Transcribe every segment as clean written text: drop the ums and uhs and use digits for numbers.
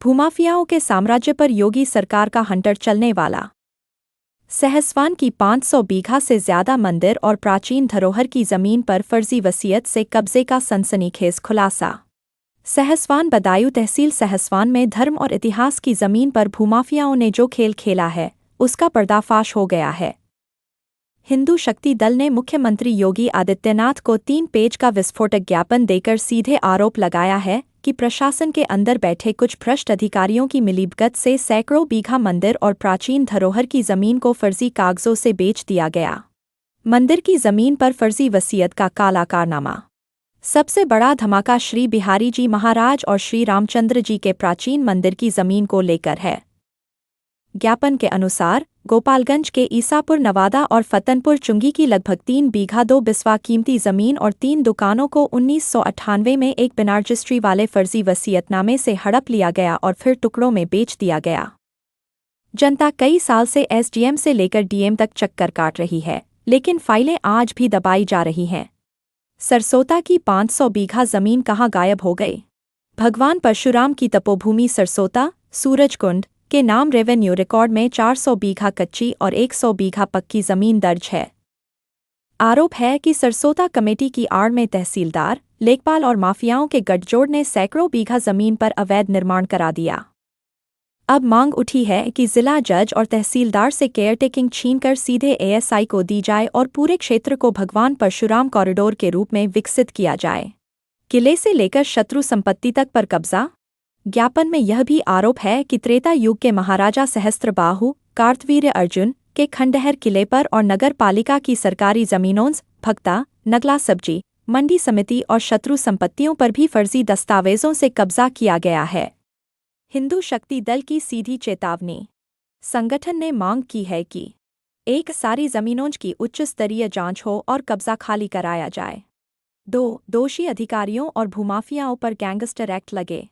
भूमाफियाओं के साम्राज्य पर योगी सरकार का हंटर चलने वाला। सहसवान की 500 बीघा से ज्यादा मंदिर और प्राचीन धरोहर की जमीन पर फर्जी वसीयत से कब्जे का सनसनीखेज खुलासा। सहसवान बदायूं तहसील सहसवान में धर्म और इतिहास की जमीन पर भूमाफियाओं ने जो खेल खेला है, उसका पर्दाफाश हो गया है। हिंदू शक्ति दल ने मुख्यमंत्री योगी आदित्यनाथ को 3 पेज का विस्फोटक ज्ञापन देकर सीधे आरोप लगाया है कि प्रशासन के अंदर बैठे कुछ भ्रष्ट अधिकारियों की मिलीभगत से सैकड़ों बीघा मंदिर और प्राचीन धरोहर की जमीन को फर्जी कागजों से बेच दिया गया। मंदिर की जमीन पर फर्जी वसीयत का काला कारनामा। सबसे बड़ा धमाका श्री बिहारी जी महाराज और श्री रामचंद्र जी के प्राचीन मंदिर की जमीन को लेकर है। ज्ञापन के अनुसार गोपालगंज के ईसापुर नवादा और फतनपुर चुंगी की लगभग 3 बीघा 2 बिस्वा कीमती जमीन और 3 दुकानों को 1998 में एक बिना रजिस्ट्री वाले फर्जी वसीयतनामे से हड़प लिया गया और फिर टुकड़ों में बेच दिया गया। जनता कई साल से एसडीएम से लेकर डीएम तक चक्कर काट रही है, लेकिन फाइलें आज भी दबाई जा रही हैं। सरसोता की 500 बीघा जमीन कहाँ गायब हो गई? भगवान परशुराम की तपोभूमि सरसोता सूरजकुंड के नाम रेवेन्यू रिकॉर्ड में 400 बीघा कच्ची और 100 बीघा पक्की जमीन दर्ज है। आरोप है कि सरसोता कमेटी की आड़ में तहसीलदार, लेखपाल और माफियाओं के गठजोड़ ने सैकड़ों बीघा जमीन पर अवैध निर्माण करा दिया। अब मांग उठी है कि जिला जज और तहसीलदार से केयरटेकिंग छीनकर सीधे एएसआई को दी जाए और पूरे क्षेत्र को भगवान परशुराम कॉरिडोर के रूप में विकसित किया जाए। किले से लेकर शत्रु संपत्ति तक पर कब्जा। ज्ञापन में यह भी आरोप है कि त्रेता युग के महाराजा सहस्त्रबाहु, कार्तवीर्य अर्जुन के खंडहर किले पर और नगर पालिका की सरकारी जमीनों, भक्ता, नगला सब्जी मंडी समिति और शत्रु संपत्तियों पर भी फर्जी दस्तावेजों से कब्जा किया गया है। हिंदू शक्ति दल की सीधी चेतावनी। संगठन ने मांग की है कि 1. सारी जमीनों की उच्च स्तरीय जांच हो और कब्जा खाली कराया जाए। 2. दोषी अधिकारियों और भूमाफियाओं पर गैंगस्टर एक्ट लगे।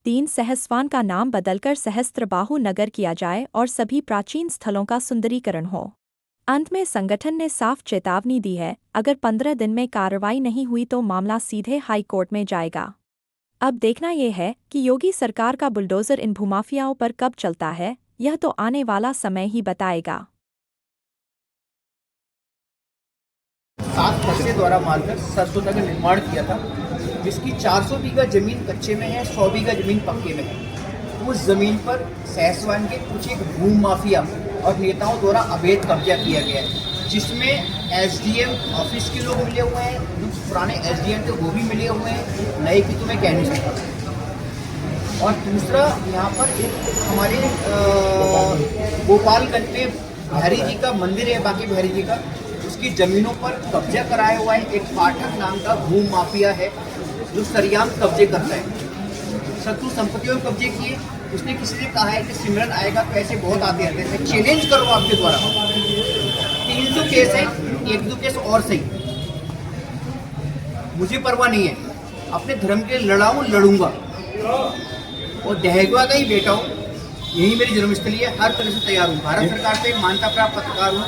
3. सहसवान का नाम बदलकर सहस्त्रबाहु नगर किया जाए और सभी प्राचीन स्थलों का सुंदरीकरण हो। अंत में संगठन ने साफ चेतावनी दी है, अगर 15 दिन में कार्रवाई नहीं हुई तो मामला सीधे हाई कोर्ट में जाएगा। अब देखना यह है कि योगी सरकार का बुलडोजर इन भूमाफियाओं पर कब चलता है, यह तो आने वाला समय ही बताएगा। 7 बच्चे द्वारा मारकर सरसोता का निर्माण किया था, जिसकी 400 बीघा जमीन कच्चे में है, 100 बीघा जमीन पक्के में है। उस जमीन पर सहसवान के कुछ एक भूम माफिया और नेताओं द्वारा अवैध कब्जा किया गया है, जिसमें एसडीएम ऑफिस के लोग मिले हुए हैं, जो पुराने एसडीएम थे वो भी मिले हुए हैं, नए की तो मैं कह नहीं सकता। और दूसरा यहाँ पर एक हमारे गोपालगंज में बिहारी जी का मंदिर है, बाकी बिहारी जी का, उसकी ज़मीनों पर कब्जा कराया हुआ है। एक पाठक नाम का भूम माफिया है जो सरियाम कब्जे करता है, शत्रु संपत्तियों में कब्जे किए। उसने किसी से कहा है कि सिमरन आएगा तो ऐसे बहुत आते रहते हैं, चैलेंज करो आपके द्वारा। 300 केस है, 1-2 केस और सही, मुझे परवाह नहीं है, अपने धर्म के लड़ूंगा और दहेगवा का ही बेटा हूँ, यही मेरी जन्मस्थली है, हर तरह से तैयार हूँ। भारत सरकार से मान्यता प्राप्त पत्रकार हूँ,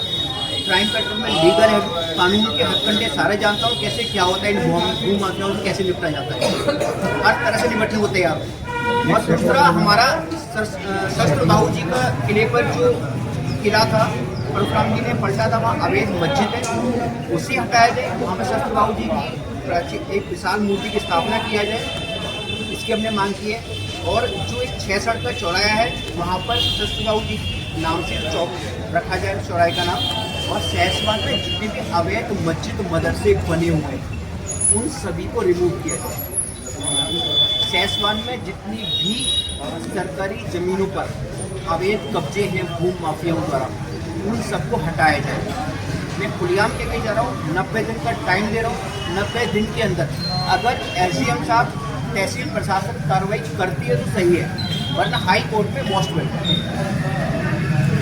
क्राइम पेट्रोल में लीगल है, कानून के हथकंडे सारे जानता हूँ, कैसे क्या होता है, इन भूम माफियाओं से कैसे निपटा जाता है, हर तरह से निपटने को तैयार हूँ। और दूसरा हमारा सहस्त्रबाहु जी का किले पर जो किला था, परशुराम जी ने पलटा था, वहाँ अवैध मस्जिद है, उसे हटाया जाए। वहाँ पर सहस्त्रबाहु जी की प्राचीन एक विशाल मूर्ति की स्थापना किया जाए, इसकी हमने मांग की है। और जो एक 6 सड़क का चौराया है, वहाँ पर सहस्त्रबाहु जी नाम से चौक रखा जाए, चौराहे का नाम। और सहसवान में जितने भी अवैध मस्जिद मदरसे बने हुए हैं, उन सभी को रिमूव किया जाए। सहसवान में जितनी भी सरकारी ज़मीनों पर अवैध कब्जे हैं भूम माफियाओं द्वारा, उन सबको हटाया जाए। मैं खुलेआम कहने जा रहा हूँ, 90 दिन का टाइम दे रहा हूँ। 90 दिन के अंदर अगर एसडीएम साहब, तहसील प्रशासन कार्रवाई करती है तो सही है, वरना हाई कोर्ट में मोस्ट वेलकम।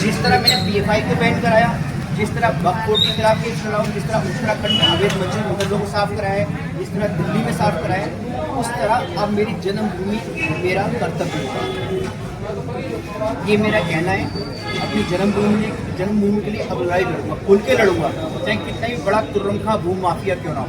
जिस तरह मैंने पीएफआई को बैन कराया, जिस तरह वक्फ बोर्ड के खिलाफ केस चलाऊँ, जिस तरह उत्तराखंड में अवैध मस्जिद मुकदमों को साफ कराया है, जिस तरह दिल्ली में साफ कराया है, उस तरह अब मेरी जन्मभूमि मेरा कर्तव्य होगा। ये मेरा कहना है। अपनी जन्मभूमि के लिए अब लड़ाई लड़ूंगा, खुल के लड़ूंगा, चाहे कितना भी बड़ा तुर्रम खा भूम माफिया क्यों ना हो।